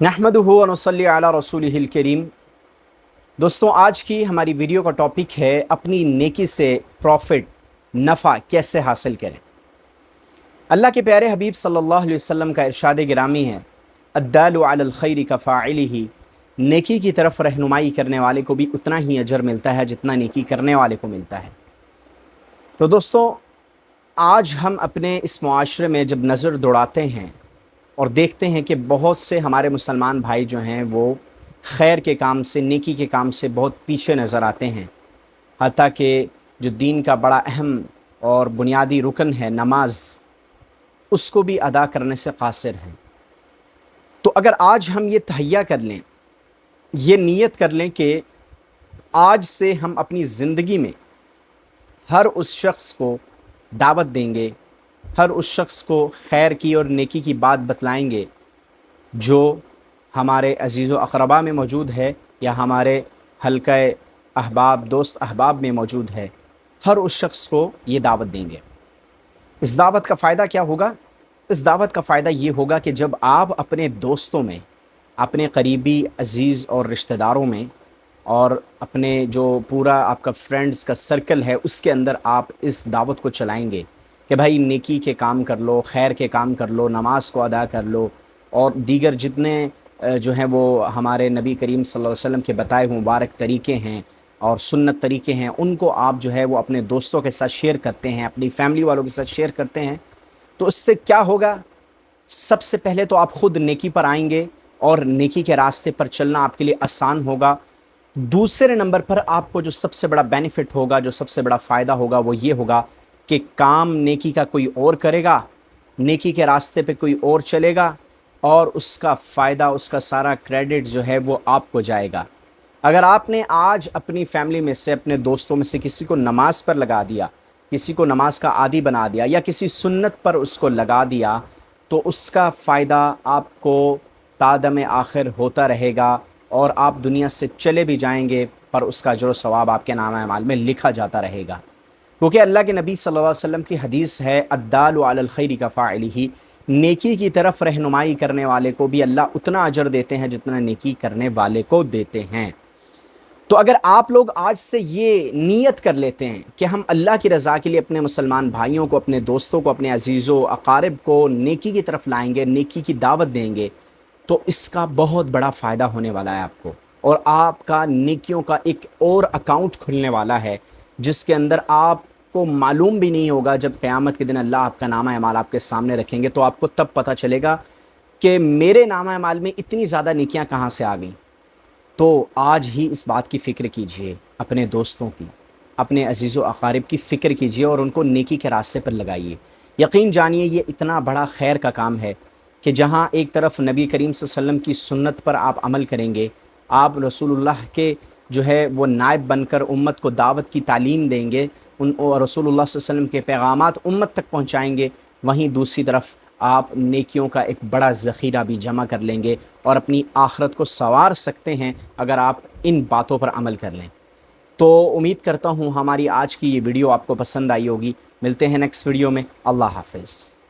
नहमदुहु व नसल्ली अला रसूलिहिल करीम। दोस्तों, आज की हमारी वीडियो का टॉपिक है अपनी नेकी से प्रॉफिट नफ़ा कैसे हासिल करें। अल्लाह के प्यारे हबीब सल्लल्लाहु अलैहि वसल्लम का इरशाद गिरामी है, अद्दालु अलल खैरि कफ़ाइलिही। नेकी की तरफ रहनुमाई करने वाले को भी उतना ही अजर मिलता है जितना नेकी करने वाले को मिलता है। तो दोस्तों, आज हम अपने इस मुआशरे में जब नज़र दौड़ाते हैं और देखते हैं कि बहुत से हमारे मुसलमान भाई जो हैं वो खैर के काम से, नेकी के काम से बहुत पीछे नज़र आते हैं। हत्ता कि जो दीन का बड़ा अहम और बुनियादी रुकन है नमाज, उसको भी अदा करने से कासिर हैं। तो अगर आज हम ये तहैया कर लें, ये नीयत कर लें कि आज से हम अपनी ज़िंदगी में हर उस शख्स को दावत देंगे, हर उस शख्स को खैर की और नेकी की बात बतलाएंगे जो हमारे अजीज़ व अक़रबा में मौजूद है या हमारे हल्का अहबाब, दोस्त अहबाब में मौजूद है, हर उस शख्स को ये दावत देंगे। इस दावत का फ़ायदा क्या होगा? इस दावत का फ़ायदा ये होगा कि जब आप अपने दोस्तों में, अपने करीबी अज़ीज़ और रिश्तेदारों में और अपने जो पूरा आपका फ्रेंड्स का सर्कल है उसके अंदर आप इस दावत को चलाएंगे कि भाई नेकी के काम कर लो, खैर के काम कर लो, नमाज को अदा कर लो और दीगर जितने जो हैं वो हमारे नबी करीम सल्लल्लाहु अलैहि वसल्लम के बताए हुए मुबारक तरीक़े हैं और सुन्नत तरीक़े हैं, उनको आप जो है वो अपने दोस्तों के साथ शेयर करते हैं, अपनी फैमिली वालों के साथ शेयर करते हैं। तो इससे क्या होगा? सबसे पहले तो आप ख़ुद नेकी पर आएंगे और नेकी के रास्ते पर चलना आपके लिए आसान होगा। दूसरे नंबर पर आपको जो सबसे बड़ा बेनिफिट होगा, जो सबसे बड़ा फ़ायदा होगा, वो ये होगा कि काम नेकी का कोई और करेगा, नेकी के रास्ते पे कोई और चलेगा और उसका फ़ायदा, उसका सारा क्रेडिट जो है वो आपको जाएगा। अगर आपने आज अपनी फैमिली में से, अपने दोस्तों में से किसी को नमाज पर लगा दिया, किसी को नमाज का आदी बना दिया या किसी सुन्नत पर उसको लगा दिया, तो उसका फ़ायदा आपको तादम आखिर होता रहेगा और आप दुनिया से चले भी जाएंगे पर उसका अजर व सवाब आपके नामा अमाल में लिखा जाता रहेगा। क्योंकि अल्लाह के नबी सल्लल्लाहु अलैहि वसल्लम की हदीस है, अद्दालु अलल खैरि कफ़ाइलिही। नेकी की तरफ रहनुमाई करने वाले को भी अल्लाह उतना अजर देते हैं जितना नेकी करने वाले को देते हैं। तो अगर आप लोग आज से ये नीयत कर लेते हैं कि हम अल्लाह की रज़ा के लिए अपने मुसलमान भाइयों को, अपने दोस्तों को, अपने अजीज़ों अकारिब को नेकी की तरफ लाएंगे, नेकी की दावत देंगे, तो इसका बहुत बड़ा फ़ायदा होने वाला है आपको और आपका नेकियों का एक और अकाउंट खुलने वाला है जिसके अंदर आपको मालूम भी नहीं होगा। जब क़यामत के दिन अल्लाह आपका नामा अमाल आपके सामने रखेंगे तो आपको तब पता चलेगा कि मेरे नामा अमाल में इतनी ज़्यादा नेकियां कहाँ से आ गईं। तो आज ही इस बात की फ़िक्र कीजिए, अपने दोस्तों की, अपने अजीज़ व अक़ारिब की फ़िक्र कीजिए और उनको नेकी के रास्ते पर लगाइए। यकीन जानिए ये इतना बड़ा खैर का काम है कि जहाँ एक तरफ नबी करीम सल्लल्लाहु अलैहि वसल्लम की सुन्नत पर आप अमल करेंगे, आप रसूलुल्लाह के जो है वो नायब बनकर उम्मत को दावत की तालीम देंगे, उन रसूलुल्लाह सल्लल्लाहु अलैहि वसल्लम के पैगामात उम्मत तक पहुँचाएँगे, वहीं दूसरी तरफ आप नेकियों का एक बड़ा ज़ख़ीरा भी जमा कर लेंगे और अपनी आखिरत को संवार सकते हैं अगर आप इन बातों पर अमल कर लें। तो उम्मीद करता हूँ हमारी आज की ये वीडियो आपको पसंद आई होगी। मिलते हैं नेक्स्ट वीडियो में। अल्लाह हाफ़िज़।